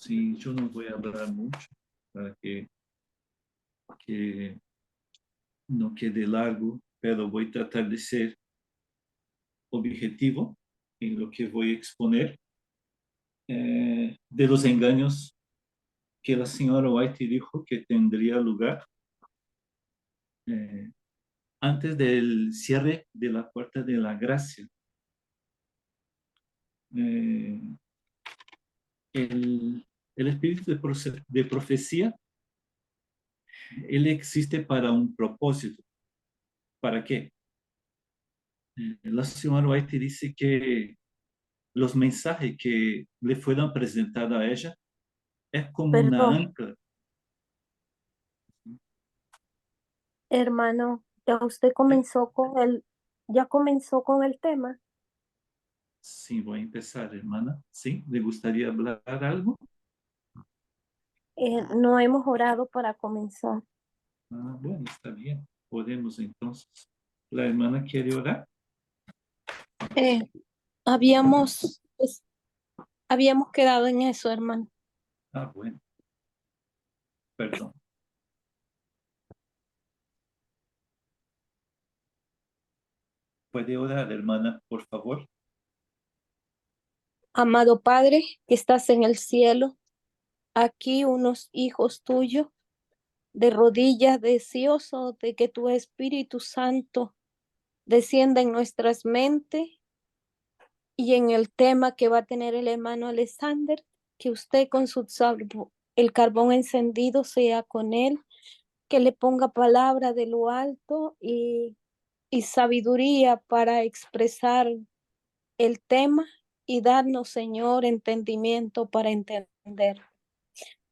Sí, yo no voy a hablar mucho para que no quede largo, pero voy a tratar de ser objetivo en lo que voy a exponer de los engaños que la señora White dijo que tendría lugar eh, antes del cierre de la puerta de la gracia. Eh, el espíritu de profecía, él existe para un propósito. ¿Para qué? La señora White dice que los mensajes que le fueron presentados a ella es como una Perdón, ancla. hermano, ¿Sí? ya comenzó con el tema. Sí, voy a empezar, hermana. ¿Sí? ¿Le gustaría hablar algo? No hemos orado para comenzar. Ah, bueno, está bien. Podemos entonces. ¿La hermana quiere orar? Eh, habíamos quedado en eso, hermano. Ah, bueno, perdón. ¿Puede orar, hermana, por favor? Amado Padre, que estás en el cielo, aquí unos hijos tuyos, de rodillas, deseosos de que tu Espíritu Santo descienda en nuestras mentes y en el tema que va a tener el hermano Alexander, que usted con el carbón encendido sea con él, que le ponga palabra de lo alto y sabiduría para expresar el tema y darnos, Señor, entendimiento para entender.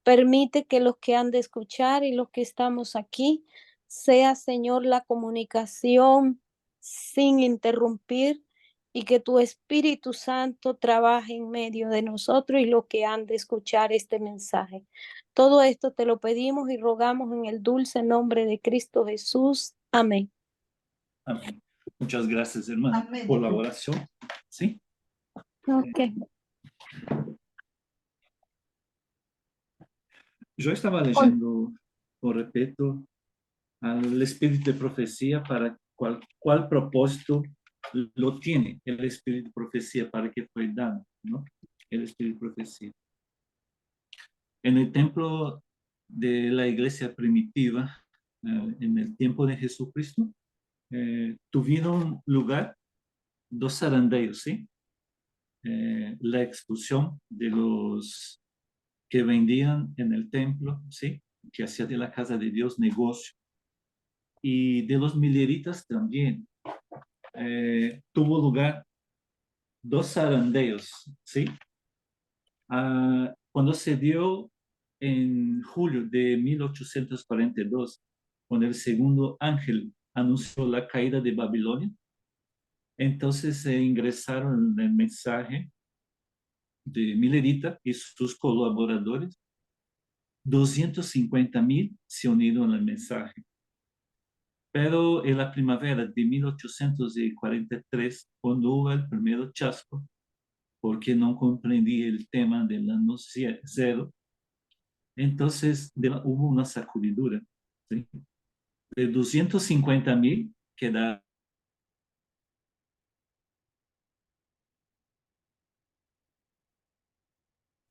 Permite que los que han de escuchar y los que estamos aquí sea, Señor, la comunicación sin interrumpir y que tu Espíritu Santo trabaje en medio de nosotros y los que han de escuchar este mensaje. Todo esto te lo pedimos y rogamos en el dulce nombre de Cristo Jesús. Amén. Amén. Muchas gracias, hermana, Amén. por la oración. ¿Sí? Ok. Yo estaba leyendo, o repito, al espíritu de profecía para cuál propósito lo tiene el espíritu de profecía, para qué fue dado, ¿no? El espíritu de profecía. En el templo de la iglesia primitiva, en el tiempo de Jesucristo, tuvieron lugar dos zarandeos, ¿sí? La expulsión de los que vendían en el templo, ¿sí? Que hacían de la casa de Dios negocio. Y de los mileritas también tuvo lugar dos zarandeos, ¿sí? Cuando se dio en julio de 1842, cuando el segundo ángel anunció la caída de Babilonia, entonces se ingresaron en el mensaje de Milerita y sus colaboradores. 250.000 se unieron al mensaje. Pero en la primavera de 1843, cuando hubo el primer chasco, porque no comprendí el tema del año cero, entonces hubo una sacudidura, ¿sí? De 250.000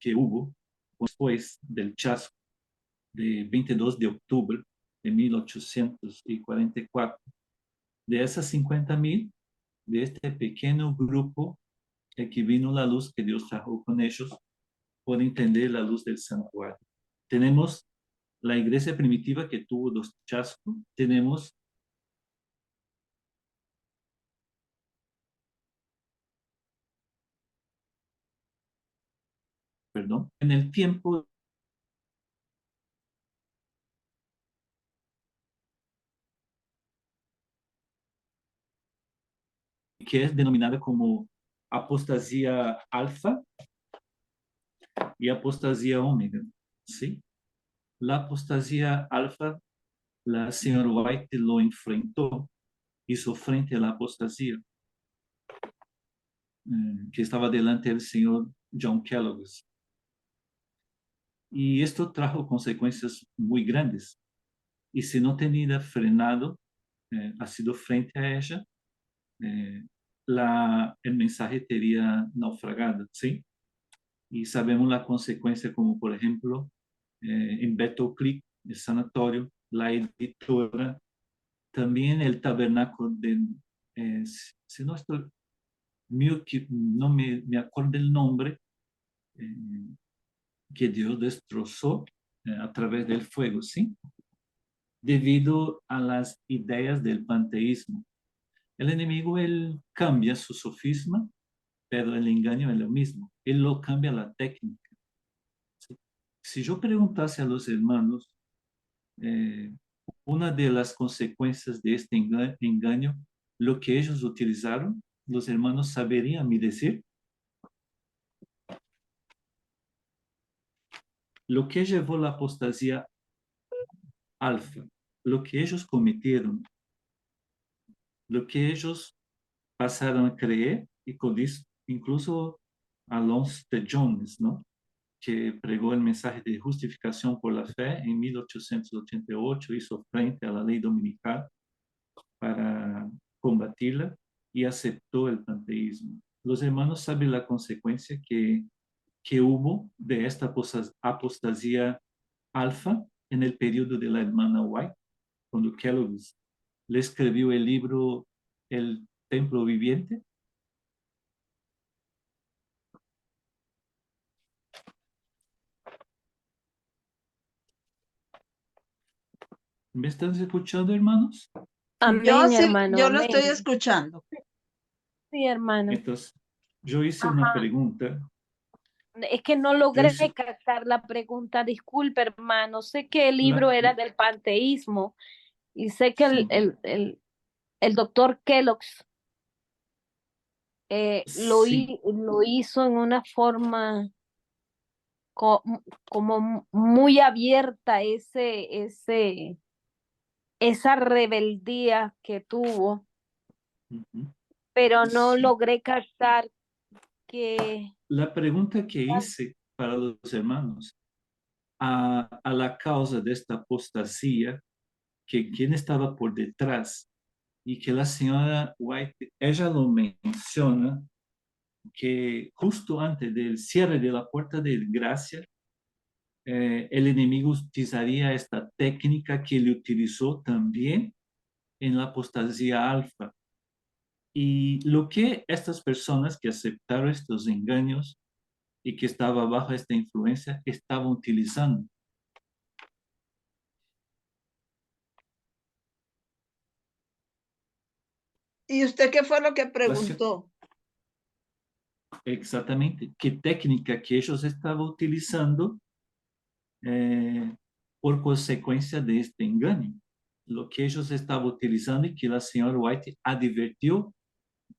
que hubo después del chasco de 22 de octubre de 1844. De esas 50.000, de este pequeño grupo que vino la luz que Dios trajo con ellos, por entender la luz del santuario. Tenemos la iglesia primitiva que tuvo dos chascos, tenemos, perdón, en el tiempo que es denominada como apostasía alfa y apostasía omega, ¿sí? La apostasía alfa, la señora White lo enfrentó, hizo frente a la apostasía que estaba delante del señor John Kellogg. Y esto trajo consecuencias muy grandes. Y si no tenía frenado, ha sido frente a ella, eh, el mensaje teria naufragado, ¿sí? Y sabemos la consecuencia, como por ejemplo, en Beto Click, el sanatorio, la editora, también el tabernáculo de, si no estoy, no me acuerdo el nombre, eh, que Dios destrozó a través del fuego, ¿sí? Debido a las ideas del panteísmo. El enemigo, él cambia su sofisma, pero el engaño es lo mismo. Él lo cambia la técnica. ¿Sí? Si yo preguntase a los hermanos, eh, una de las consecuencias de este engaño, lo que ellos utilizaron, los hermanos saberían me decir. Lo que llevó la apostasía alfa, lo que ellos cometieron, lo que ellos pasaron a creer, y con eso, incluso Alonso de Jones, ¿no? Que pregó el mensaje de justificación por la fe en 1888, hizo frente a la ley dominical para combatirla y aceptó el panteísmo. Los hermanos saben la consecuencia que hubo de esta apostasía alfa en el periodo de la hermana White, cuando Kellogg le escribió el libro El Templo Viviente. ¿Me están escuchando, hermanos? Yo Amén, sí, hermano, yo lo estoy amén. escuchando. Sí, hermano. Entonces, yo hice una Ajá. pregunta. Es que no Yo logré hice captar la pregunta, disculpe, hermano. Sé que el libro la, era del panteísmo y sé que sí, el doctor Kellogg sí, lo hizo en una forma como muy abierta, esa rebeldía que tuvo, ujú, pero no sí. logré captar que... La pregunta que hice para los hermanos, a la causa de esta apostasía, que quién estaba por detrás, y que la señora White, ella lo menciona, que justo antes del cierre de la puerta de gracia, el enemigo utilizaría esta técnica que le utilizó también en la apostasía alfa. Y lo que estas personas que aceptaron estos engaños y que estaban bajo esta influencia estaban utilizando. ¿Y usted qué fue lo que La- preguntó? Exactamente, qué técnica que ellos estaban utilizando por consecuencia de este engaño. Lo que ellos estaban utilizando y que la señora White advirtió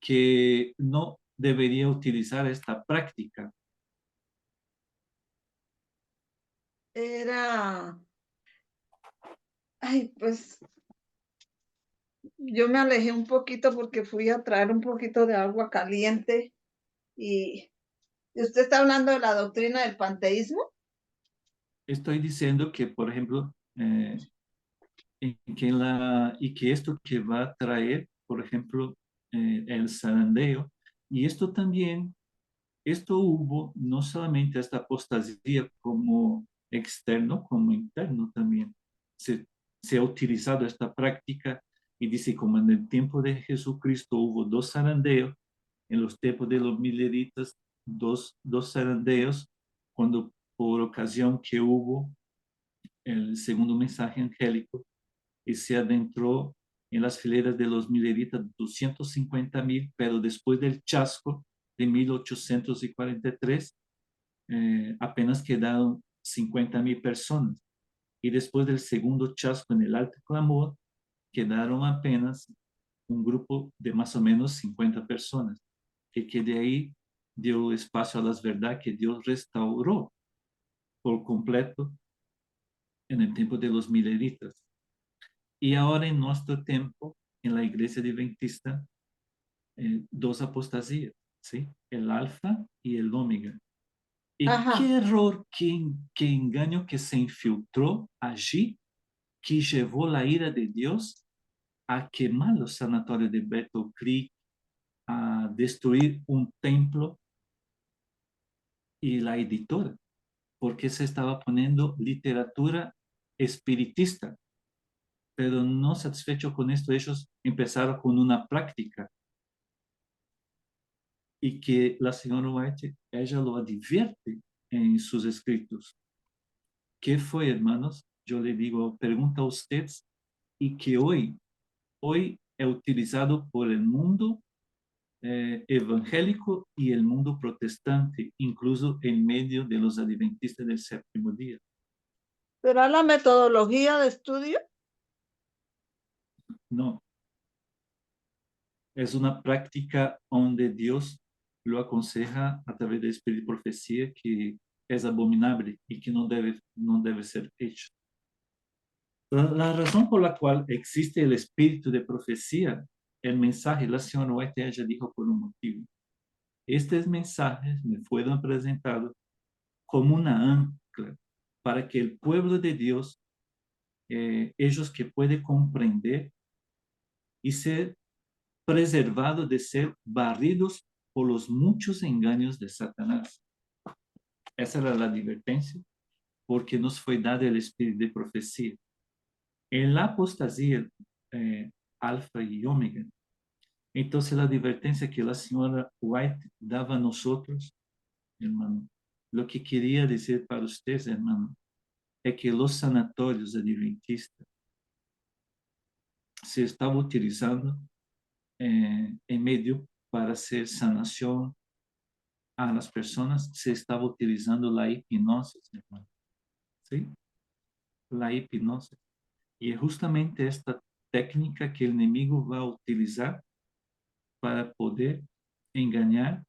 que no debería utilizar esta práctica. Era, ay, pues yo me alejé un poquito porque fui a traer un poquito de agua caliente y usted está hablando de la doctrina del panteísmo. Estoy diciendo que, por ejemplo, y que esto que va a traer, por ejemplo, el zarandeo, y esto también, esto hubo no solamente esta apostasía como externo, como interno también. Se, se ha utilizado esta práctica y dice como en el tiempo de Jesucristo hubo dos zarandeos, en los tiempos de los mileritas, dos zarandeos, cuando por ocasión que hubo el segundo mensaje angélico, y se adentró en las fileras de los mileritas 250,000, pero después del chasco de 1843, apenas quedaron 50,000 personas. Y después del segundo chasco en el Alto Clamor, quedaron apenas un grupo de más o menos 50 personas, que de ahí dio espacio a las verdades que Dios restauró por completo en el tiempo de los mileritas. Y ahora en nuestro tiempo, en la iglesia adventista, dos apostasías, ¿sí? El alfa y el omega. Y Ajá. qué error, qué engaño que se infiltró allí, que llevó la ira de Dios a quemar los sanatorios de Battle Creek, a destruir un templo y la editora, porque se estaba poniendo literatura espiritista. Pero no satisfecho con esto, ellos empezaron con una práctica y que la señora White, ella lo advierte en sus escritos. ¿Qué fue, hermanos? Yo le digo, pregunta a ustedes, y que hoy es utilizado por el mundo evangélico y el mundo protestante, incluso en medio de los adventistas del séptimo día. ¿Será la metodología de estudio? No, es una práctica donde Dios lo aconseja a través del espíritu de profecía que es abominable y que no debe ser hecho. La razón por la cual existe el espíritu de profecía, el mensaje, la señora White ella dijo por un motivo. Estos mensajes me fueron presentados como una ancla para que el pueblo de Dios, ellos que pueden comprender y ser preservados de ser barridos por los muchos engaños de Satanás. Esa era la advertencia, porque nos fue dado el espíritu de profecía. En la apostasía, alfa y omega, entonces la advertencia que la señora White daba a nosotros, hermano, lo que quería decir para ustedes, hermano, es que los sanatorios adventistas se estaban utilizando en medio para hacer sanación a las personas, se estaba utilizando la hipnosis, hermano. ¿Sí? La hipnosis. Y es justamente esta técnica que el enemigo va a utilizar para poder engañar,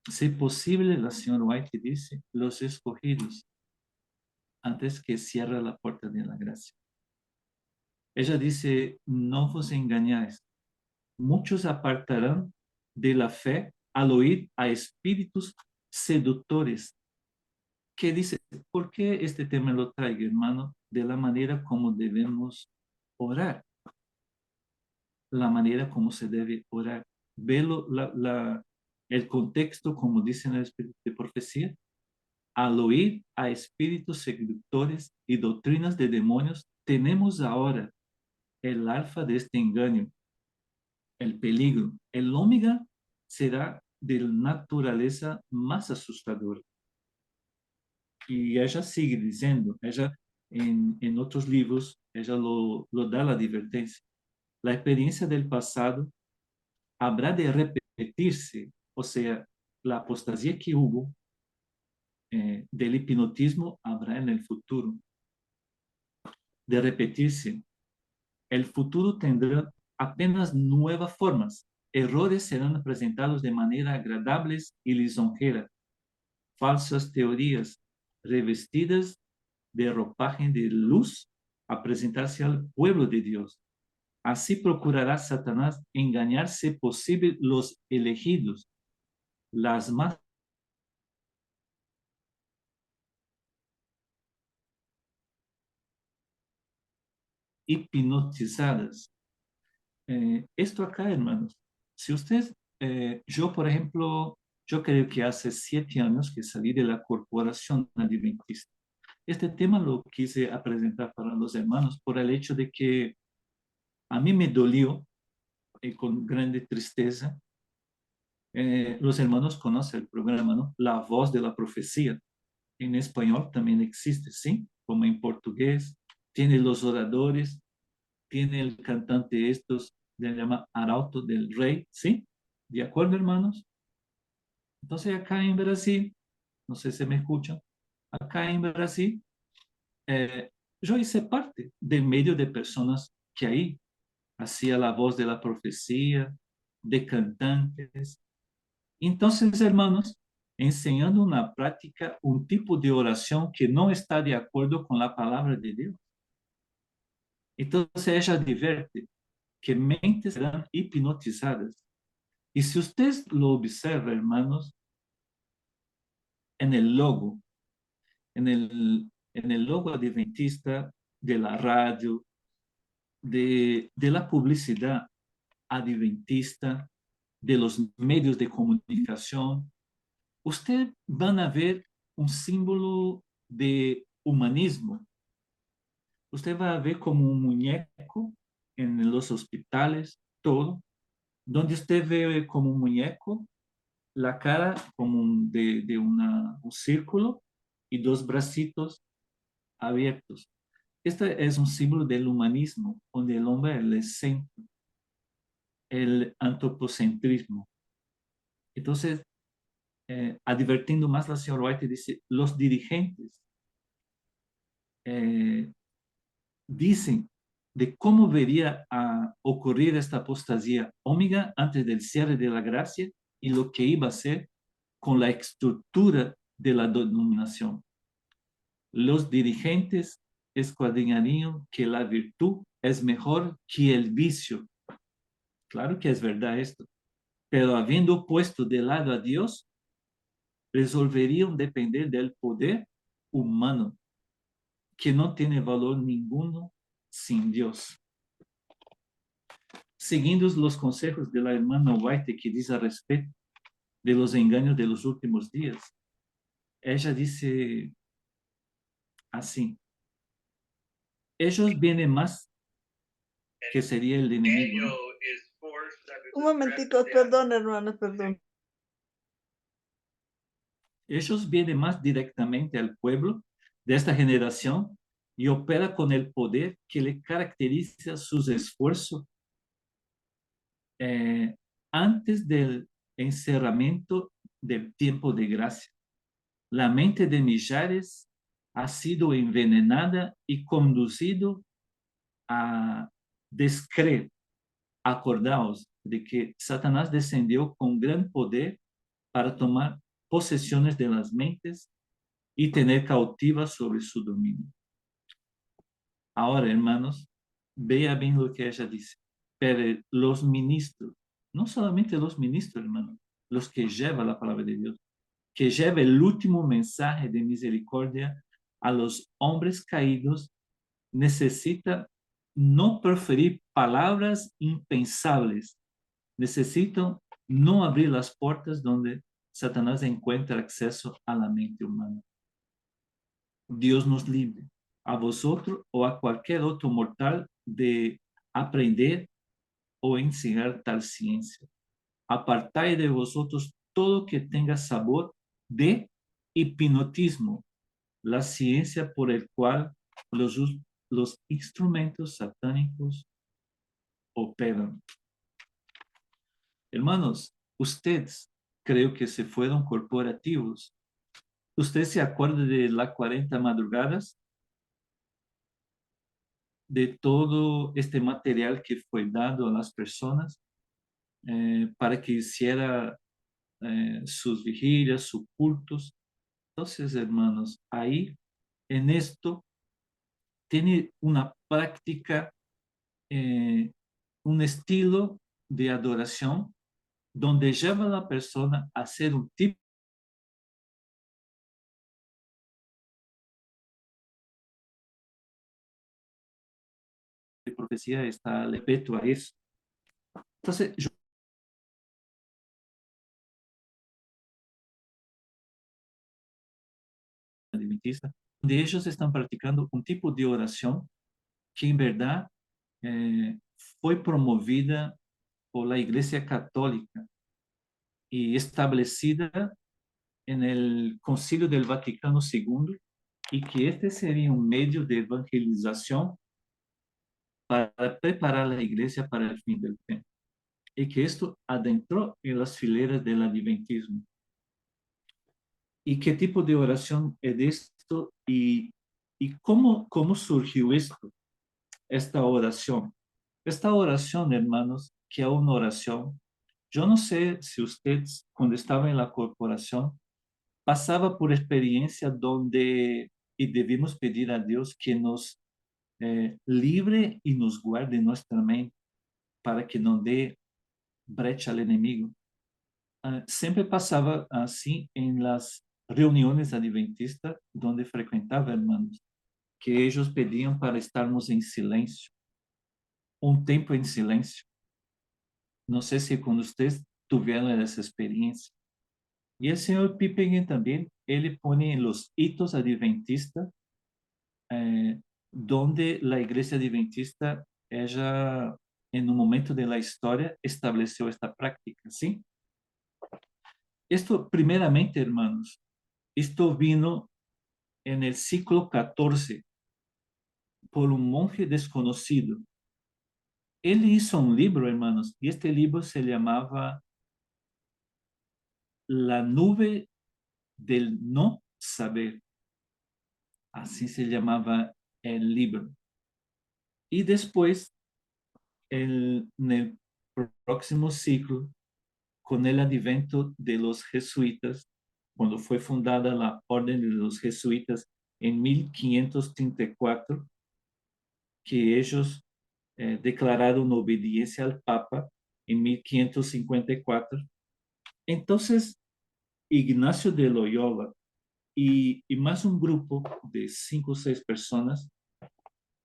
si posible, la señora White dice, los escogidos, antes que cierre la puerta de la gracia. Ella dice, no os engañáis, muchos apartarán de la fe al oír a espíritus seductores. ¿Qué dice? ¿Por qué este tema lo traigo, hermano? De la manera como debemos orar, la manera como se debe orar. Velo el contexto, como dice en el espíritu de profecía, al oír a espíritus seductores y doctrinas de demonios, tenemos ahora el alfa de este engaño, el peligro. El omega será de naturaleza más asustadora. Y ella sigue diciendo, ella en otros libros, ella lo da la advertencia. La experiencia del pasado habrá de repetirse, o sea, la apostasía que hubo del hipnotismo habrá en el futuro. De repetirse, el futuro tendrá apenas nuevas formas. Errores serán presentados de manera agradables y lisonjera. Falsas teorías revestidas de ropaje de luz a presentarse al pueblo de Dios. Así procurará Satanás engañar, si posible, los elegidos, las más hipnotizadas. Esto acá, hermanos, si usted, yo por ejemplo, yo creo que hace 7 años que salí de la corporación adventista. Este tema lo quise presentar para los hermanos por el hecho de que a mí me dolió con grande tristeza. Los hermanos conocen el programa, ¿no? La Voz de la Profecía. En español también existe, ¿sí? Como en portugués. Tiene los oradores, tiene el cantante estos, se llama Arauto del Rey, ¿sí? ¿De acuerdo, hermanos? Entonces acá en Brasil, no sé si me escuchan, acá en Brasil, yo hice parte del medio de personas que ahí hacía la voz de la profecía, de cantantes. Entonces, hermanos, enseñando una práctica, un tipo de oración que no está de acuerdo con la palabra de Dios. Entonces ella advierte que mentes serán hipnotizadas. Y si usted lo observa, hermanos, en el logo, en el logo adventista de la radio, de la publicidad adventista, de los medios de comunicación, usted van a ver un símbolo de humanismo. Usted va a ver como un muñeco en los hospitales, todo, donde usted ve como un muñeco la cara como un círculo y dos bracitos abiertos. Este es un símbolo del humanismo, donde el hombre es el centro, el antropocentrismo. Entonces, advirtiendo más, la señora White dice, los dirigentes dicen de cómo vería a ocurrir esta apostasía ómega antes del cierre de la gracia y lo que iba a ser con la estructura de la denominación. Los dirigentes escuadrinarían que la virtud es mejor que el vicio. Claro que es verdad esto, pero habiendo puesto de lado a Dios, resolverían depender del poder humano, que no tiene valor ninguno sin Dios. Siguiendo los consejos de la hermana White que dice al respecto de los engaños de los últimos días, ella dice así, ellos vienen más que sería el enemigo, ¿no? Un momentico, perdón, hermano, perdón. Ellos vienen más directamente al pueblo de esta generación y opera con el poder que le caracteriza sus esfuerzos antes del encerramiento del tiempo de gracia. La mente de millares ha sido envenenada y conducido a descreer. Acordaos de que Satanás descendió con gran poder para tomar posesiones de las mentes y tener cautivas sobre su dominio. Ahora, hermanos, vea bien lo que ella dice. Pero los ministros, no solamente los ministros, hermanos, los que llevan la palabra de Dios, que lleva el último mensaje de misericordia a los hombres caídos, necesita no proferir palabras impensables, necesitan no abrir las puertas donde Satanás encuentra acceso a la mente humana. Dios nos libre a vosotros o a cualquier otro mortal de aprender o enseñar tal ciencia. Apartáis de vosotros todo que tenga sabor de hipnotismo, la ciencia por el cual los instrumentos satánicos operan. Hermanos, ustedes creo que se fueron corporativos. ¿Usted se acuerda de las 40 madrugadas? De todo este material que fue dado a las personas para que hiciera sus vigilias, sus cultos. Entonces, hermanos, ahí en esto tiene una práctica, un estilo de adoración donde lleva a la persona a hacer un tipo de profecía, está respeto a eso. Entonces, yo adventista, donde ellos están practicando un tipo de oración que en verdad fue promovida por la Iglesia Católica y establecida en el Concilio del Vaticano II, y que este sería un medio de evangelización para preparar la Iglesia para el fin del tiempo, y que esto adentró en las fileras del adventismo. ¿Y qué tipo de oración es esto? ¿Y cómo surgió esto? Esta oración. Esta oración, hermanos, que es una oración, yo no sé si usted, cuando estaba en la corporación, pasaba por experiencia donde y debemos pedir a Dios que nos libre y nos guarde nuestra mente para que no dé brecha al enemigo. Siempre pasaba así en las reuniones adventistas donde frecuentaba, hermanos, que ellos pedían para estarmos en silencio, un tiempo en silencio. No sé si con ustedes tuvieron esa experiencia. Y el señor Pippingen también, él pone en los hitos adventistas donde la iglesia adventista, ella, en un momento de la historia, estableció esta práctica, ¿sí? Esto, primeramente, hermanos, esto vino en el siglo XIV por un monje desconocido. Él hizo un libro, hermanos, y este libro se llamaba La nube del no saber. Así se llamaba el libro. Y después, en el próximo siglo, con el advento de los jesuitas, cuando fue fundada la Orden de los Jesuitas en 1534, que ellos declararon obediencia al Papa en 1554. Entonces, Ignacio de Loyola y más un grupo de 5 o 6 personas,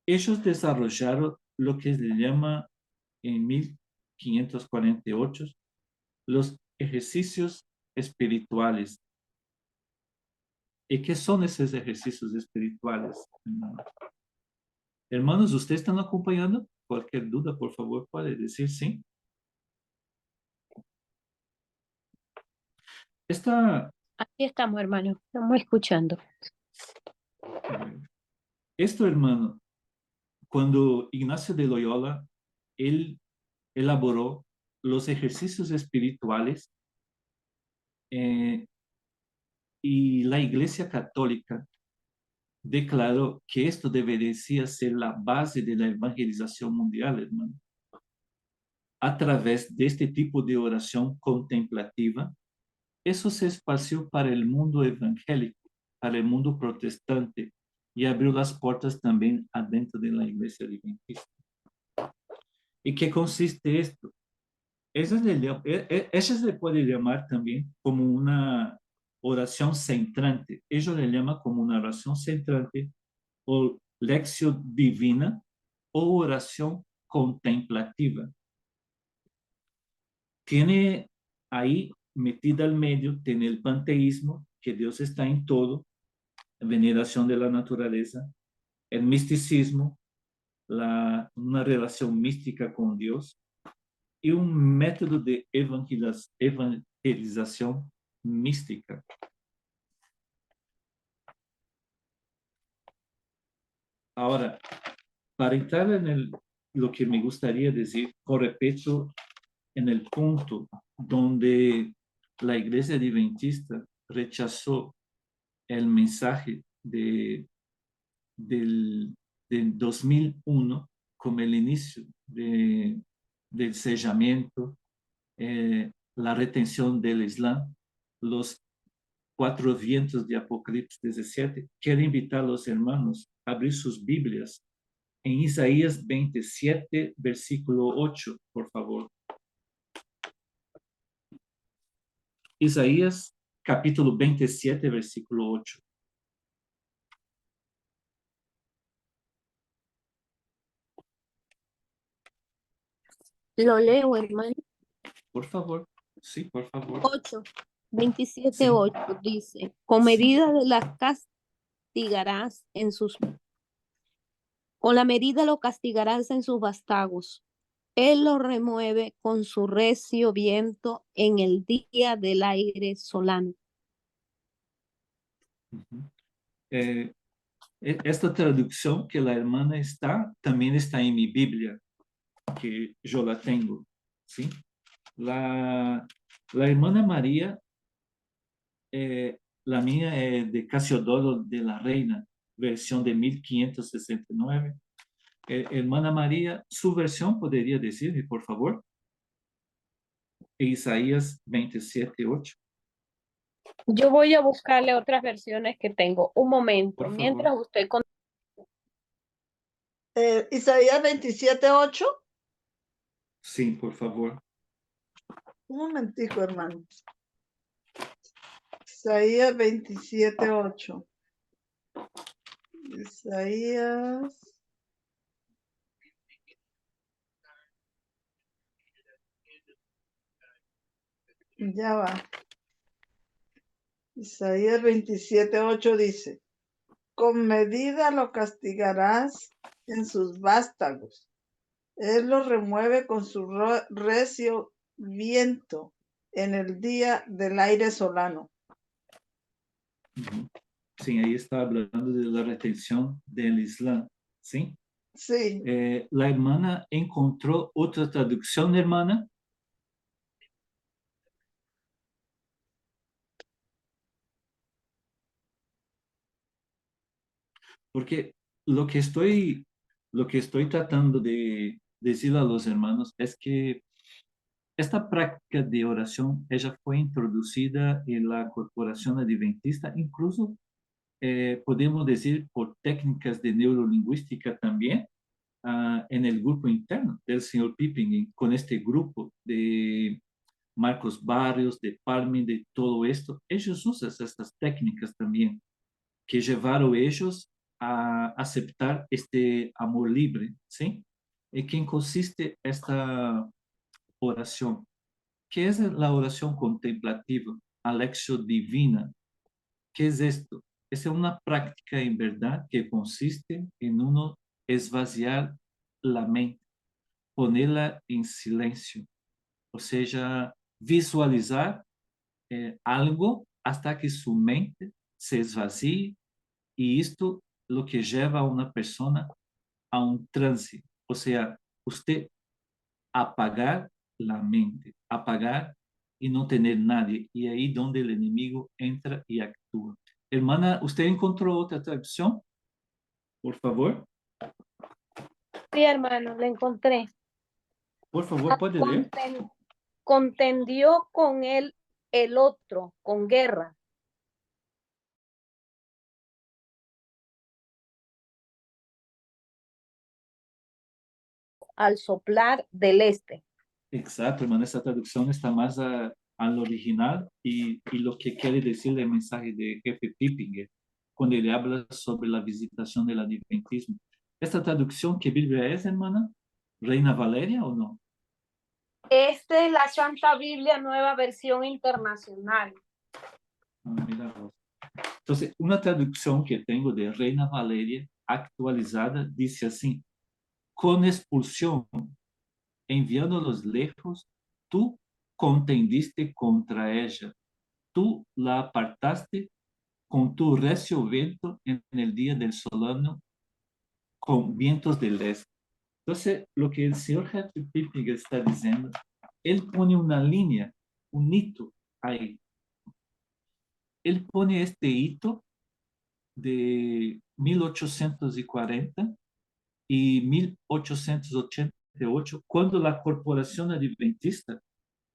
ellos desarrollaron lo que se llama en 1548 los ejercicios espirituales. ¿Y qué son esos ejercicios espirituales, hermanos? Hermanos, ¿ustedes están acompañando? Cualquier duda, por favor, puede decir sí. Esta, Aquí estamos, hermano. Estamos escuchando. esto, hermano, cuando Ignacio de Loyola, él elaboró los ejercicios espirituales y la Iglesia Católica declaró que esto debería ser la base de la evangelización mundial, hermano. A través de este tipo de oración contemplativa, eso se esparció para el mundo evangélico, para el mundo protestante, y abrió las puertas también adentro de la iglesia adventista. ¿Y qué consiste esto? Eso se puede llamar también como una oración centrante. Ellos le llaman como una oración centrante o lección divina o oración contemplativa. Tiene ahí metida al medio, tiene el panteísmo, que Dios está en todo, la veneración de la naturaleza, el misticismo, una relación mística con Dios y un método de evangelización mística. Ahora, para entrar en lo que me gustaría decir, con respecto en el punto donde la iglesia adventista rechazó el mensaje del 2001 como el inicio del sellamiento, la retención del Islam, los 4 vientos de Apocalipsis 17. Quiero invitar a los hermanos a abrir sus Biblias en Isaías 27, versículo 8, por favor. Isaías, capítulo 27, versículo 8. Lo leo, hermano. Por favor. Sí, por favor. 8, 27, Sí. 8 dice, con medida de la castigarás en sus... Con la medida lo castigarás en sus vástagos. Él lo remueve con su recio viento en el día del aire solano. Esta traducción que la hermana también está en mi Biblia, que yo la tengo, ¿sí? La hermana María, la mía es de Casiodoro de la Reina, versión de 1569. Hermana María, su versión, ¿podría decirme, por favor? Isaías 27, 8. Yo voy a buscarle otras versiones que tengo. Un momento, Por favor. mientras usted... Isaías 27, 8. Sí, por favor. Un momentico, hermano. Isaías 27:8. Isaías. Ya va. Isaías 27:8 dice, con medida lo castigarás en sus vástagos. Él lo remueve con su recio viento en el día del aire solano. Sí, ahí está hablando de la retención del Islam, ¿sí? Sí, La hermana encontró otra traducción, hermana. Porque lo que estoy tratando de decir a los hermanos es que esta práctica de oración, ella fue introducida en la corporación adventista, incluso podemos decir por técnicas de neurolingüística también, en el grupo interno del señor Pippin, con este grupo de Marcos Barrios, de Parmen, de todo esto. Ellos usan estas técnicas también que llevaron ellos a aceptar este amor libre, ¿sí? ¿En qué consiste esta oración? ¿Qué es la oración contemplativa? Alexio divina. ¿Qué es esto? Es una práctica en verdad que consiste en uno esvaziar la mente, ponerla en silencio, o sea, visualizar algo hasta que su mente se esvazie y esto lo que lleva a una persona a un trance, o sea, usted apagar la mente, apagar y no tener nadie, y ahí donde el enemigo entra y actúa. Hermana, ¿usted encontró otra traducción? Por favor. Sí, hermano, la encontré. Por favor, ¿puede leer? Contendió con él el otro, con guerra. Al soplar del este. Exacto, hermana, esa traducción está más al original y lo que quiere decir el mensaje de jefe Pippinger cuando él habla sobre la visitación del adventismo. ¿Esta traducción qué Biblia es, hermana? ¿Reina Valeria o no? Esta es la Santa Biblia Nueva Versión Internacional. Mira vos. Entonces, una traducción que tengo de Reina Valeria actualizada dice así: con expulsión, enviándolos lejos, tú contendiste contra ella, tú la apartaste con tu recio viento en el día del solano, con vientos del este. Entonces, lo que el señor Henry Pipping está diciendo, él pone una línea, un hito ahí. Él pone este hito de 1840 y 1888, cuando la Corporación Adventista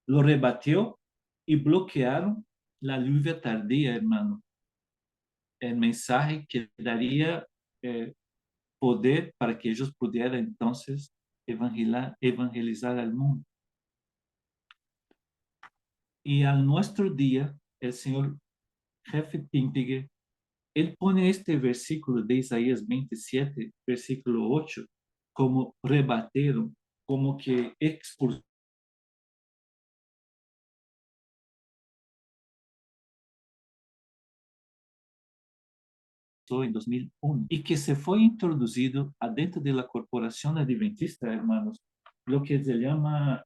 lo rebatió y bloquearon la lluvia tardía, hermano. El mensaje que daría poder para que ellos pudieran entonces evangelizar al mundo. Y al nuestro día, el señor jefe Pimpige, él pone este versículo de Isaías 27, versículo 8, como rebateron, como que expulsó en 2001 y que se fue introducido adentro de la Corporación Adventista, hermanos, lo que se llama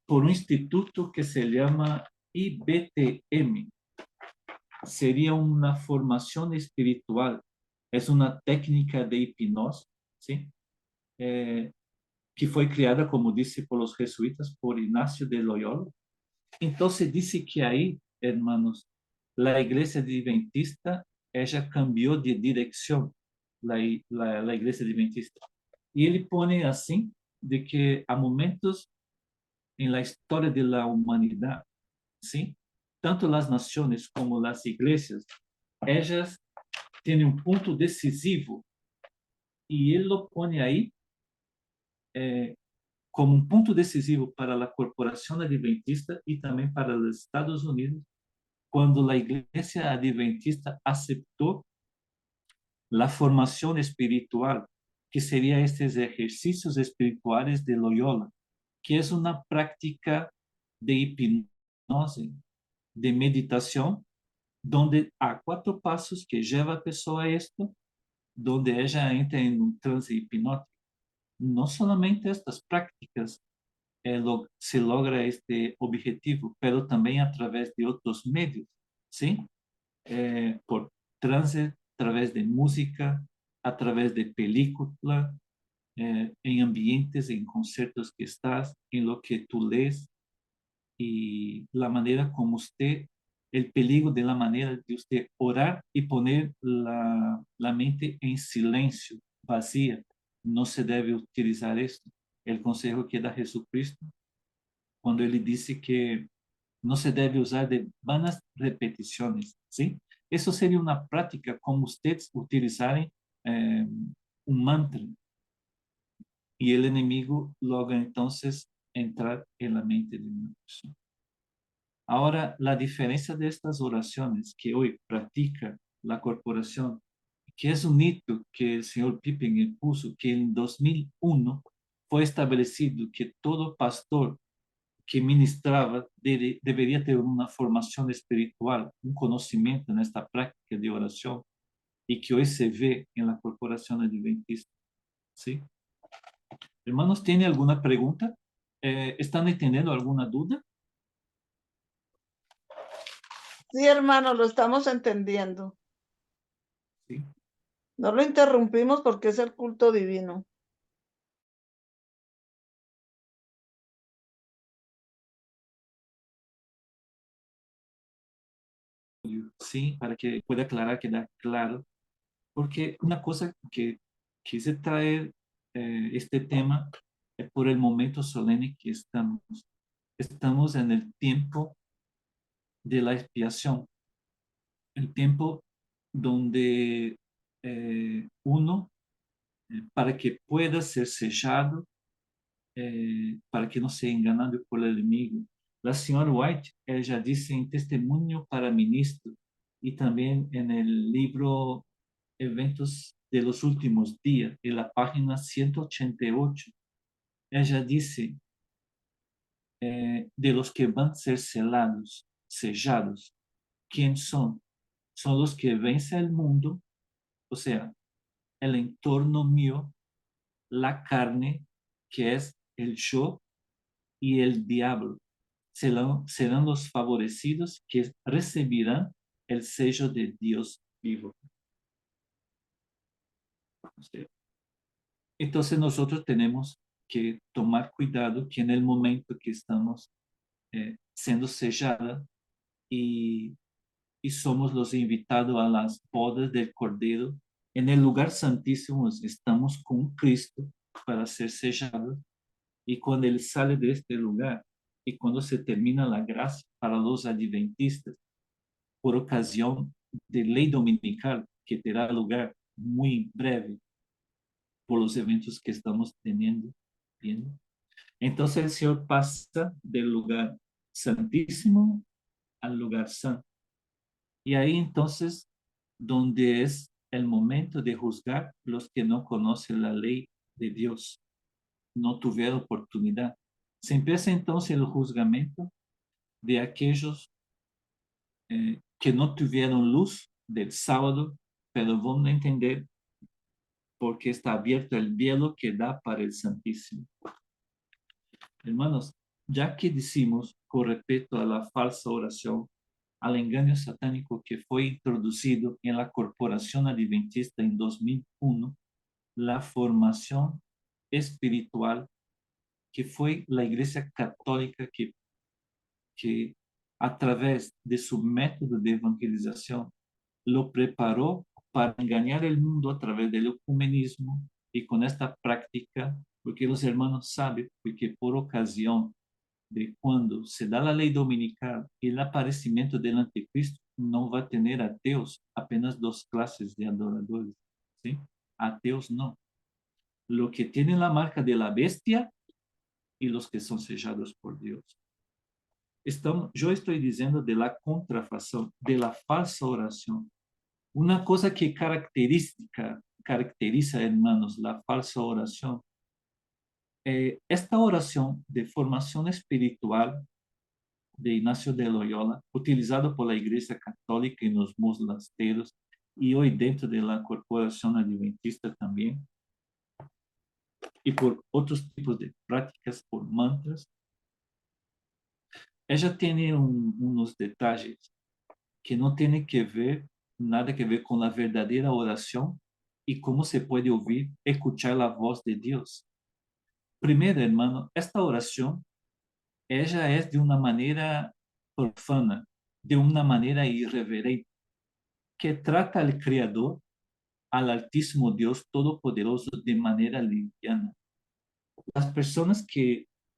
por un instituto que se llama IBTM. Sería una formación espiritual, es una técnica de hipnosis, ¿sí? Que fue creada, como dice, por los jesuitas, por Ignacio de Loyola. Entonces dice que ahí, hermanos, la iglesia adventista, ella cambió de dirección, la iglesia adventista. Y él pone así, de que a momentos en la historia de la humanidad, ¿sí? Tanto las naciones como las iglesias, ellas tienen un punto decisivo y él lo pone ahí como un punto decisivo para la corporación adventista y también para los Estados Unidos, cuando la iglesia adventista aceptó la formación espiritual, que sería estos ejercicios espirituales de Loyola, que es una práctica de hipnosis, de meditación, donde há 4 pasos que lleva a pessoa a esto, donde ella entra en un trance hipnótico. No solamente estas prácticas se logra este objetivo, pero también a través de otros medios, ¿sí? Por trance, a través de música, a través de película, en ambientes, en conciertos que estás, en lo que tú lees y la manera como usted, el peligro de la manera de usted orar y poner la mente en silencio, vacía. No se debe utilizar esto. El consejo que da Jesucristo cuando ele disse que não se deve usar de vanas repetições, ¿sí? Isso seria uma prática como ustedes utilizarem um mantra e o inimigo logra então entrar en la mente de uma pessoa. Ahora, la diferencia de estas oraciones que hoy practica la corporación, que es un hito que el señor Pippen impuso, que en 2001 fue establecido que todo pastor que ministraba debería tener una formación espiritual, un conocimiento en esta práctica de oración, y que hoy se ve en la corporación adventista. ¿Sí? Hermanos, ¿tiene alguna pregunta? ¿Están entendiendo alguna duda? Sí, hermano, lo estamos entendiendo. Sí. No lo interrumpimos porque es el culto divino. Sí, para que pueda aclarar, quedar claro, porque una cosa que quise traer este tema es por el momento solemne que estamos. Estamos en el tiempo de la expiación, el tiempo donde uno, para que pueda ser sellado, para que no sea enganado por el enemigo. La señora White, ella dice en Testimonio para Ministro y también en el libro Eventos de los Últimos Días, en la página 188, ella dice de los que van a ser sellados, ¿quién son? Son los que vencen el mundo, o sea, el entorno mío, la carne, que es el yo, y el diablo. Serán los favorecidos que recibirán el sello de Dios vivo. Entonces nosotros tenemos que tomar cuidado que en el momento que estamos siendo sellada y somos los invitados a las bodas del Cordero, en el lugar santísimo estamos con Cristo para ser sellados, y cuando Él sale de este lugar y cuando se termina la gracia para los adventistas, por ocasión de ley dominical que terá lugar muy breve por los eventos que estamos viendo. Entonces el Señor pasa del lugar santísimo al lugar santo. Y ahí entonces donde es el momento de juzgar los que no conocen la ley de Dios, no tuvieron oportunidad. Se empieza entonces el juzgamento de aquellos que no tuvieron luz del sábado, pero van a entender porque está abierto el velo que da para el Santísimo. Hermanos, ya que decimos con respecto a la falsa oración, al engaño satánico que fue introducido en la Corporación Adventista en 2001, la formación espiritual que fue la Iglesia Católica que a través de su método de evangelización lo preparó para engañar el mundo a través del ecumenismo y con esta práctica, porque los hermanos saben que por ocasión de cuando se da la ley dominical y el aparecimiento del anticristo, no va a tener ateos, apenas 2 clases de adoradores, ¿sí? Ateos no. Lo que tiene la marca de la bestia y los que son sellados por Dios. Yo estoy diciendo de la contrafacción, de la falsa oración. Una cosa que caracteriza, hermanos, la falsa oración. Esta oración de formación espiritual de Ignacio de Loyola, utilizada por la Iglesia Católica en los monasterios y hoy dentro de la Corporación Adventista también, y por otros tipos de prácticas, por mantras, ella tiene unos detalles que no tienen nada que ver con la verdadera oración y cómo se puede oír, escuchar la voz de Dios. Primero, hermano, esta oración, ella es de una manera profana, de una manera irreverente, que trata al Creador, al Altísimo Dios Todopoderoso de manera liviana. Las personas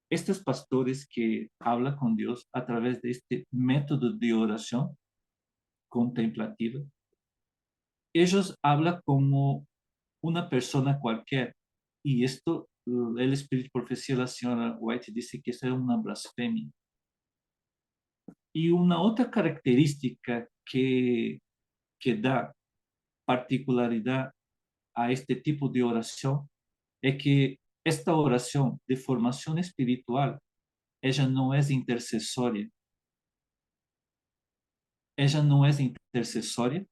estos pastores que hablan con Dios a través de este método de oración contemplativa, ellos hablan como una persona cualquier. Y esto, el Espíritu Profecía, la señora White dice que eso es una blasfemia. Y una otra característica que da particularidad a este tipo de oración es que esta oración de formación espiritual, ella no es intercesoria. Ella no es intercesoria,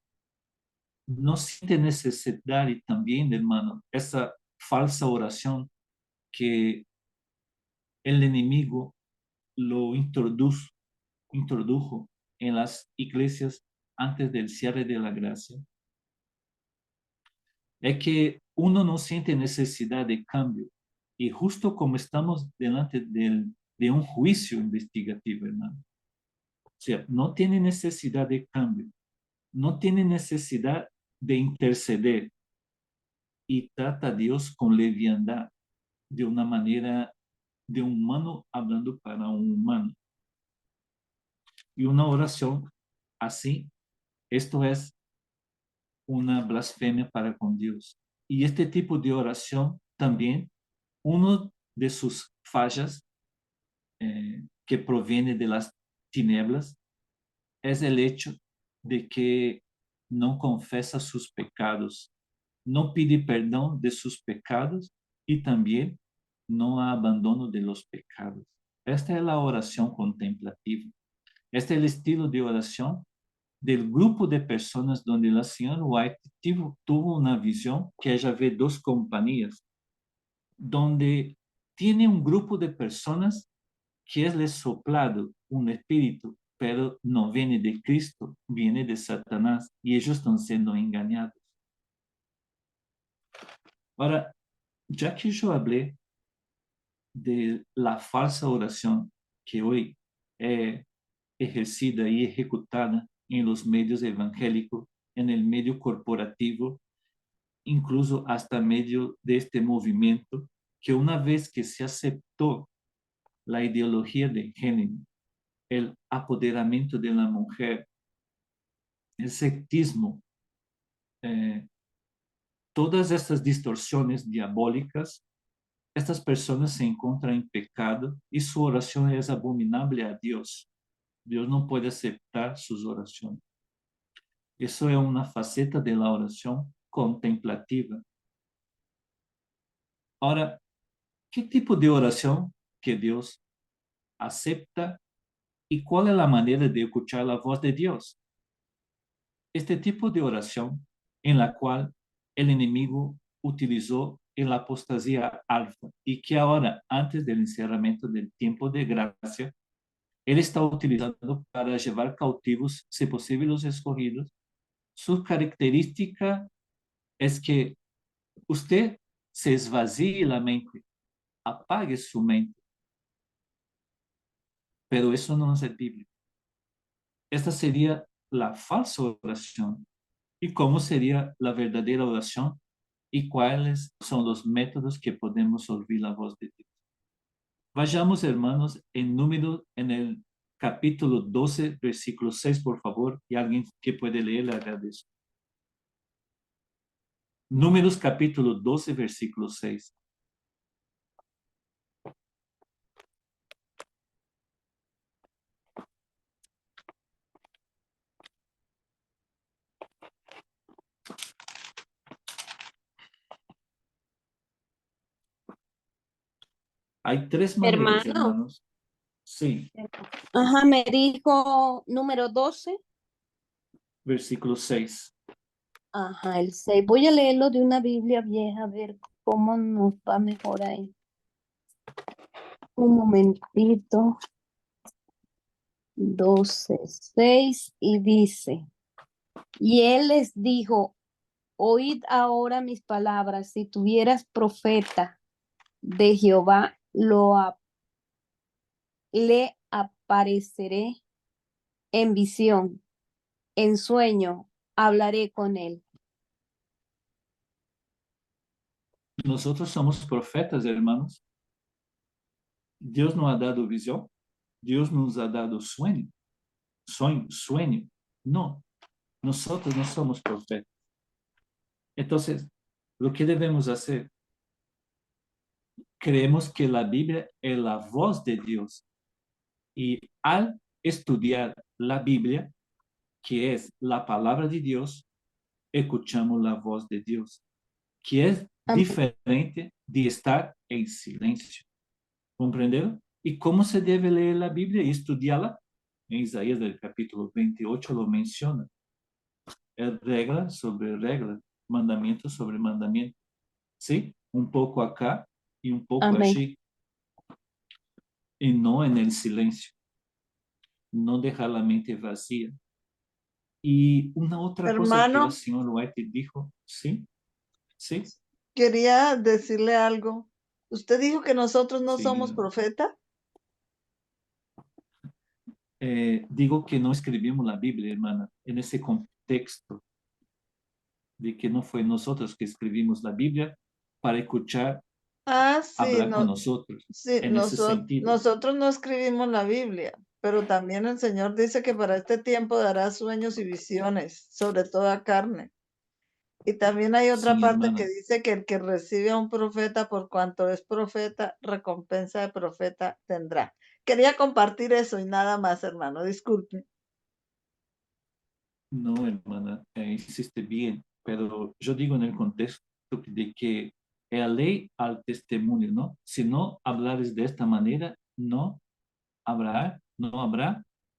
no siente necesidad y también, hermano, esa falsa oración que el enemigo lo introdujo en las iglesias antes del cierre de la gracia, es que uno no siente necesidad de cambio. Y justo como estamos delante de un juicio investigativo, hermano. O sea, no tiene necesidad de cambio, no tiene necesidad de interceder y trata a Dios con leviandad, de una manera de un humano hablando para un humano. Y una oración así, esto es una blasfemia para con Dios. Y este tipo de oración también, uno de sus fallas que proviene de las tinieblas es el hecho de que no confesa sus pecados, no pide perdón de sus pecados y también no abandono de los pecados. Esta es la oración contemplativa. Este es el estilo de oración del grupo de personas donde la señora White tuvo una visión que ella ve dos compañías, donde tiene un grupo de personas que es soplado un espíritu, pero no viene de Cristo, viene de Satanás y ellos están siendo engañados. Ahora, ya que yo hablé de la falsa oración que hoy es ejercida y ejecutada en los medios evangélicos, en el medio corporativo, incluso hasta medio de este movimiento, que una vez que se aceptó la ideología de género, el apoderamiento de la mujer, el sectismo, todas estas distorsiones diabólicas, estas personas se encuentran en pecado y su oración es abominable a Dios. Dios no puede aceptar sus oraciones. Eso es una faceta de la oración contemplativa. Ahora, ¿qué tipo de oración que Dios acepta y cuál es la manera de escuchar la voz de Dios? Este tipo de oración en la cual el enemigo utilizó en la apostasía alfa y que ahora, antes del encerramiento del tiempo de gracia, él está utilizando para llevar cautivos, si posible, los escogidos. Su característica es que usted se esvazie la mente, apague su mente, pero eso no es bíblico. Esta sería la falsa oración. ¿Y cómo sería la verdadera oración? ¿Y cuáles son los métodos que podemos oír la voz de Dios? Vayamos, hermanos, en el capítulo 12, versículo 6, por favor, y alguien que puede leer, le agradezco. Números capítulo 12, versículo 6. Hay tres maneras, Hermano, hermanos. Sí, ajá, me dijo número 12. versículo 6. Ajá, el 6. Voy a leerlo de una Biblia vieja, a ver cómo nos va mejor ahí. Un momentito. 12:6 y dice, y él les dijo, oíd ahora mis palabras, si tuvieras profeta de Jehová, le apareceré en visión, en sueño, hablaré con él. Nosotros somos profetas, hermanos. Dios nos ha dado visión. Dios nos ha dado sueño. Sueño. No, nosotros no somos profetas. Entonces, lo que debemos hacer, creemos que la Biblia es la voz de Dios. Y al estudiar la Biblia, que es la palabra de Dios, escuchamos la voz de Dios, que es Amén. diferente de estar en silencio. ¿Comprendieron? ¿Y cómo se debe leer la Biblia y estudiarla? En Isaías del capítulo 28 lo menciona. Es regla sobre regla, mandamiento sobre mandamiento. ¿Sí? Un poco acá y un poco Amén. allí. Y no en el silencio. No dejar la mente vacía. Y una otra cosa que el Hermano, señor White dijo, ¿sí? ¿Sí? quería decirle algo. ¿Usted dijo que nosotros no Sí, somos profeta? digo que no escribimos la Biblia, hermana, en ese contexto de que no fue nosotros que escribimos la Biblia para escuchar Ah, sí, hablar con no, nosotros, sí, en ese sentido. nosotros no escribimos la Biblia, pero también el Señor dice que para este tiempo dará sueños y visiones sobre toda carne. Y también hay otra Sí, parte que hermana. dice que el que recibe a un profeta por cuanto es profeta, recompensa de profeta tendrá. Quería compartir eso y nada más, hermano, disculpe. No, hermana, hiciste bien, pero yo digo en el contexto de que la ley al testimonio, ¿no? Si no hablares de esta manera, no habrá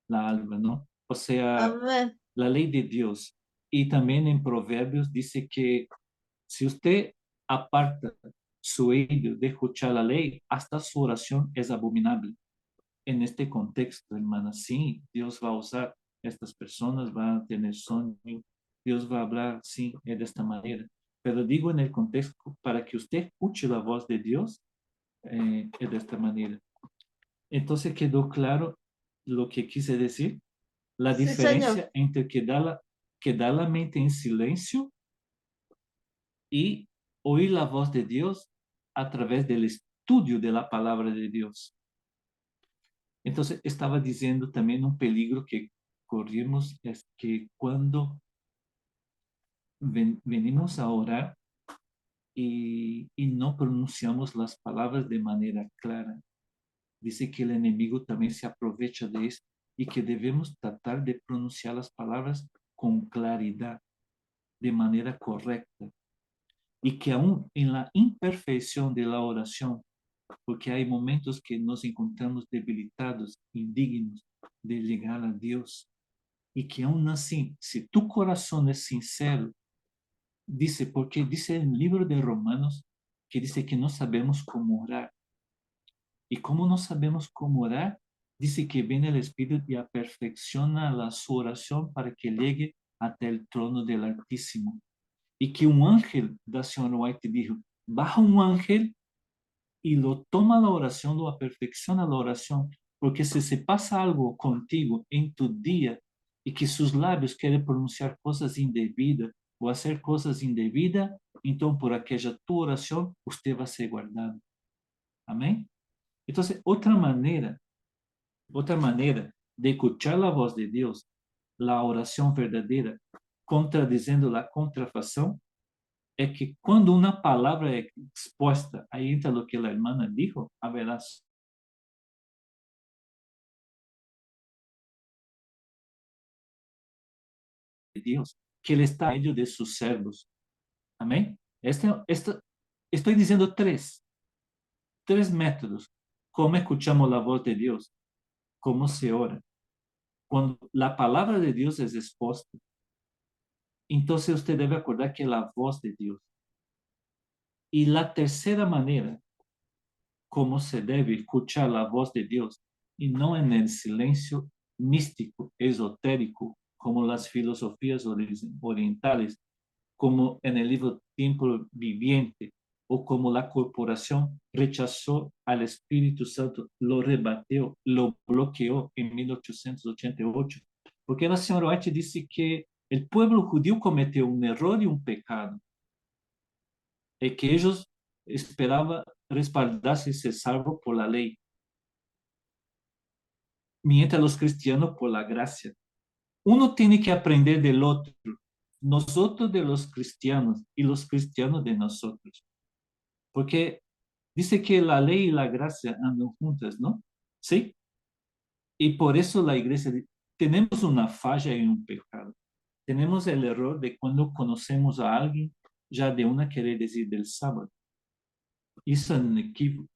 la alma, ¿no? O sea, Amén. la ley de Dios. Y también en Proverbios dice que si usted aparta su oído de escuchar la ley, hasta su oración es abominable. En este contexto, hermana, sí, Dios va a usar estas personas, va a tener sueño, Dios va a hablar, sí, de esta manera. Pero digo en el contexto, para que usted escuche la voz de Dios, es de esta manera. Entonces quedó claro lo que quise decir, la Sí, señor. diferencia entre quedar la mente en silencio y oír la voz de Dios a través del estudio de la palabra de Dios. Entonces, estaba diciendo también un peligro que corrimos es que cuando venimos a orar y no pronunciamos las palabras de manera clara, dice que el enemigo también se aprovecha de esto y que debemos tratar de pronunciar las palabras con claridad, de manera correcta. Y que aún en la imperfección de la oración, porque hay momentos que nos encontramos debilitados, indignos de llegar a Dios, y que aún así, si tu corazón es sincero, dice, porque dice el libro de Romanos, que dice que no sabemos cómo orar. Y como no sabemos cómo orar, dice que viene el Espíritu y perfecciona su oración para que llegue hasta el trono del Altísimo. Y que un ángel, da Señor White dijo, baja un ángel y lo toma la oración, lo perfecciona la oración, porque si se pasa algo contigo en tu día y que sus labios quieren pronunciar cosas indebidas o hacer cosas indebidas, entonces por aquella tu oración usted va a ser guardado. Amén. Entonces, otra manera de escuchar la voz de Dios, la oración verdadera, contradiciendo la contrafacción, es que cuando una palabra es expuesta, ahí entra lo que la hermana dijo, habrá de Dios, que Él está en medio de sus servos. Amén. Estoy diciendo tres métodos ¿Cómo escuchamos la voz de Dios? ¿Cómo se ora? Cuando la palabra de Dios es expuesta, entonces usted debe acordar que es la voz de Dios. Y la tercera manera, cómo se debe escuchar la voz de Dios, y no en el silencio místico, esotérico, como las filosofías orientales, como en el libro Tiempo Viviente, o como la corporación rechazó al Espíritu Santo, lo rebatió, lo bloqueó en 1888. Porque la señora White dice que el pueblo judío cometió un error y un pecado, y que ellos esperaban respaldarse y ser salvos por la ley, mientras los cristianos por la gracia. Uno tiene que aprender del otro, nosotros de los cristianos y los cristianos de nosotros. Porque dice que la ley y la gracia andan juntas, ¿no? Sí. Y por eso la iglesia, tenemos una falla y un pecado. Tenemos el error de cuando conocemos a alguien, ya de una querer decir del sábado. Eso es un equívoco.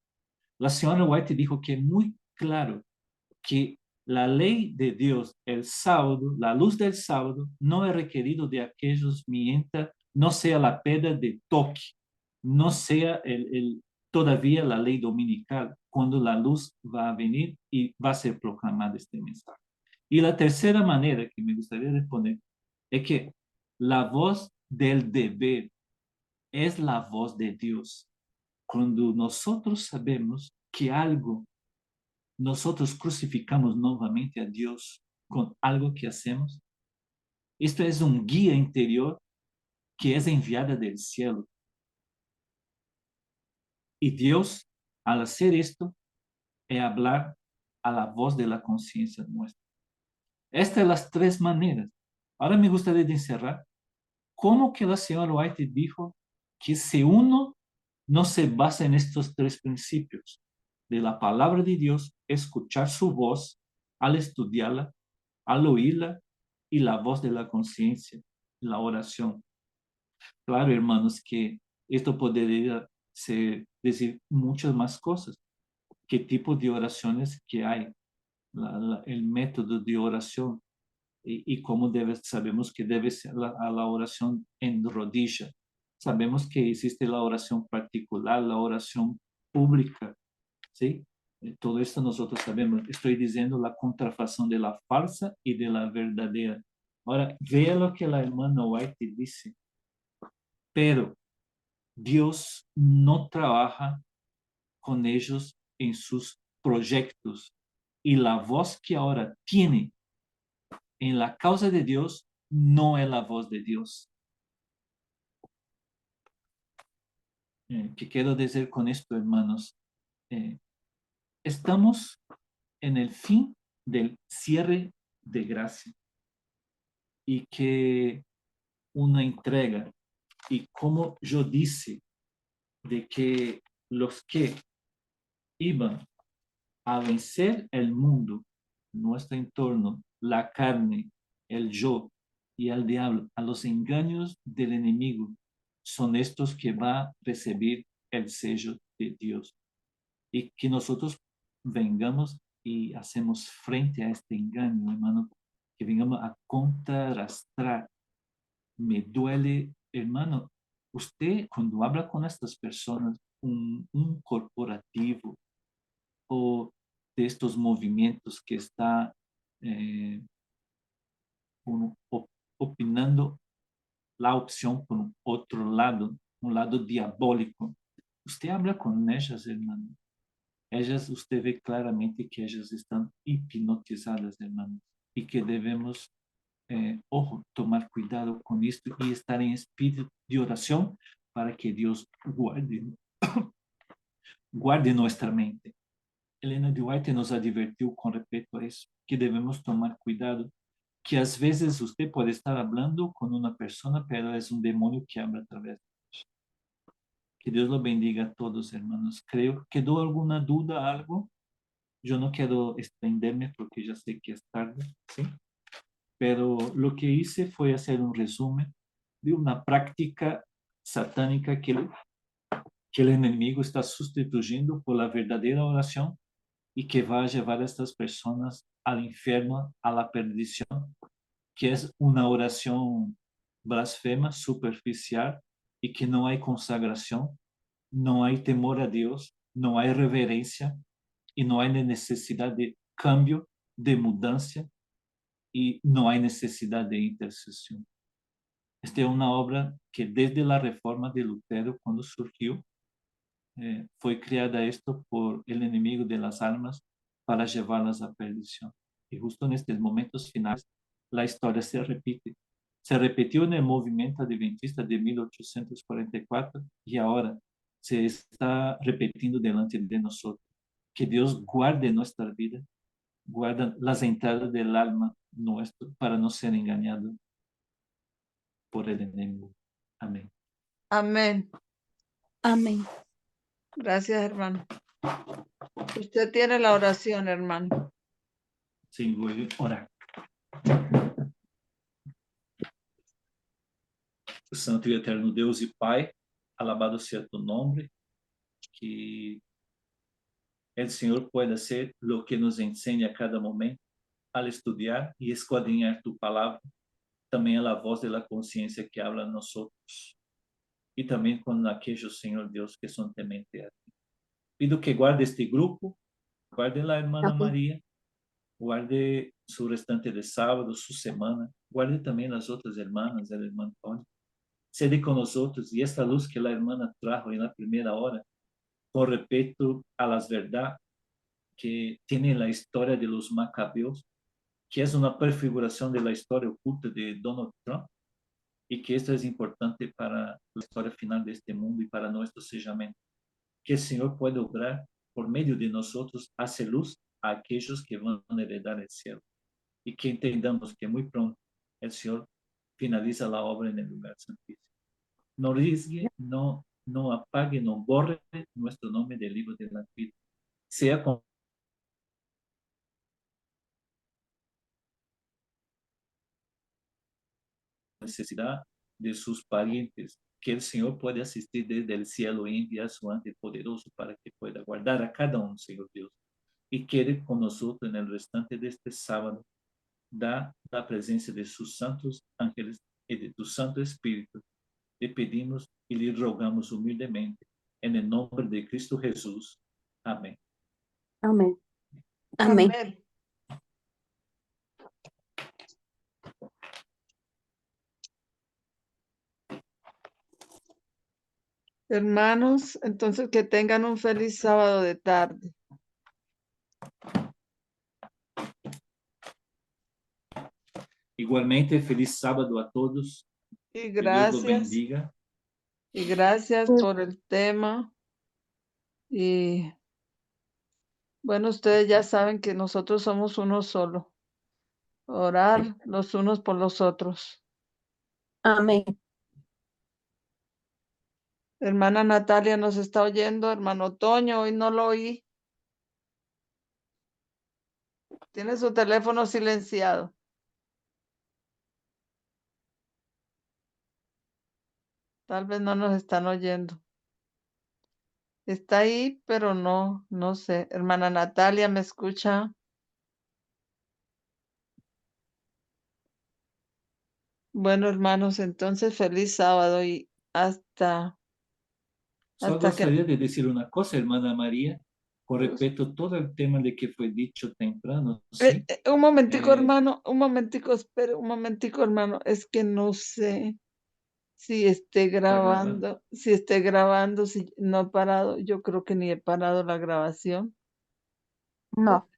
La señora White dijo que es muy claro que la ley de Dios, el sábado, la luz del sábado, no es requerido de aquellos mientras no sea la pedra de toque, no sea todavía la ley dominical, cuando la luz va a venir y va a ser proclamada este mensaje. Y la tercera manera que me gustaría responder es que la voz del deber es la voz de Dios. Cuando nosotros sabemos que algo, nosotros crucificamos nuevamente a Dios con algo que hacemos, esto es un guía interior que es enviada del cielo. Y Dios, al hacer esto, es hablar a la voz de la conciencia nuestra. Estas son las tres maneras. Ahora me gustaría encerrar cómo que la señora White dijo que si uno no se basa en estos tres principios de la palabra de Dios, escuchar su voz al estudiarla, al oírla, y la voz de la conciencia, la oración. Claro, hermanos, que esto podría decir muchas más cosas. ¿Qué tipo de oraciones que hay? El método de oración y cómo sabemos que debe ser la oración en rodilla. Sabemos que existe la oración particular, la oración pública, ¿sí? Todo esto nosotros sabemos. Estoy diciendo la contrafacción de la falsa y de la verdadera. Ahora, vea lo que la hermana White dice. Pero Dios no trabaja con ellos en sus proyectos. Y la voz que ahora tiene en la causa de Dios no es la voz de Dios. ¿Qué quiero decir con esto, hermanos? Estamos en el fin del cierre de gracia y que una entrega, y como yo dije, de que los que iban a vencer el mundo, nuestro entorno, la carne, el yo y el diablo, a los engaños del enemigo, son estos que van a recibir el sello de Dios. Y que nosotros vengamos y hacemos frente a este engaño, hermano, que vengamos a contrarrestar. Me duele, hermano, usted cuando habla con estas personas, un corporativo o de estos movimientos que está eh, opinando la opción por otro lado, un lado diabólico. Usted habla con ellas, hermano. Ellas, usted ve claramente que ellas están hipnotizadas, hermano, y que debemos, ojo, tomar cuidado con esto y estar en espíritu de oración para que Dios guarde nuestra mente. Elena de White nos advirtió con respecto a eso, que debemos tomar cuidado, que às vezes usted puede estar hablando con una persona, pero es un demonio que habla a través de ella. Que Dios lo bendiga a todos, hermanos. Creo, ¿quedó alguna duda, algo? Yo no quiero extenderme porque ya sé que es tarde, ¿sí? Pero lo que hice fue hacer un resumen de una práctica satánica que el enemigo está sustituyendo por la verdadera oración y que va a llevar a estas personas al infierno, a la perdición, que es una oración blasfema, superficial y que no hay consagración, no hay temor a Dios, no hay reverencia y no hay necesidad de cambio, de mudanza y no hay necesidad de intercesión. Esta es una obra que desde la reforma de Lutero, cuando surgió, fue creada esto por el enemigo de las almas para llevarlas a perdición. Y justo en estos momentos finales, la historia se repite. Se repitió en el movimiento adventista de 1844 y ahora se está repitiendo delante de nosotros. Que Dios guarde nuestra vida, guarda las entradas del alma nuestro para no ser engañado por el enemigo. Amén. Amén. Amén. Gracias, hermano. Usted tiene la oración, hermano. Sí, voy a orar. Santo e eterno Deus e Pai, alabado seja tu nombre, que el Senhor pueda ser lo que nos enseña a cada momento al estudiar y escudriñar tu palabra, também a la voz de la conciencia que habla a nosotros, y también con aquellos, Señor Dios, que son tementes a ti. Pido que guarde este grupo, guarde la hermana Amén. María, guarde su restante de sábado, su semana, guarde también las otras hermanas, el hermano Tony. Sede con nosotros y esta luz que la hermana trajo en la primera hora, con respecto a las verdades que tiene la historia de los macabeos, que es una prefiguración de la historia oculta de Donald Trump, y que esto es importante para la historia final de este mundo y para nuestro sellamento. Que el Señor pueda obrar por medio de nosotros, hace luz a aquellos que van a heredar el cielo. Y que entendamos que muy pronto el Señor finaliza la obra en el lugar santísimo. No risgue, no apague, no borre nuestro nombre del libro de la vida. Sea con necesidad de sus parientes, que el Señor puede asistir desde el cielo y enviar su ángel poderoso para que pueda guardar a cada uno, Señor Dios, y quede con nosotros en el restante de este sábado. Da la presencia de sus santos ángeles y de tu Santo Espíritu. Le pedimos y le rogamos humildemente en el nombre de Cristo Jesús. Amén. Amén. Amén. Amén. Hermanos, entonces que tengan un feliz sábado de tarde. Igualmente, feliz sábado a todos. Y Que Dios los gracias. bendiga. Y gracias por el tema. Y bueno, ustedes ya saben que nosotros somos uno solo. Orar los unos por los otros. Amén. Hermana Natalia nos está oyendo. Hermano Toño, hoy no lo oí. Tiene su teléfono silenciado. Tal vez no nos están oyendo. Está ahí, pero no sé. Hermana Natalia, ¿me escucha? Bueno, hermanos, entonces feliz sábado y hasta Só que gostaria de decir una cosa, hermana María, con respecto a todo el tema de que fue dicho temprano, ¿sí? un momentico, hermano, un momentico, espere, un momentico, hermano, es que no sé si esté grabando, si no he parado, yo creo que ni he parado la grabación. No.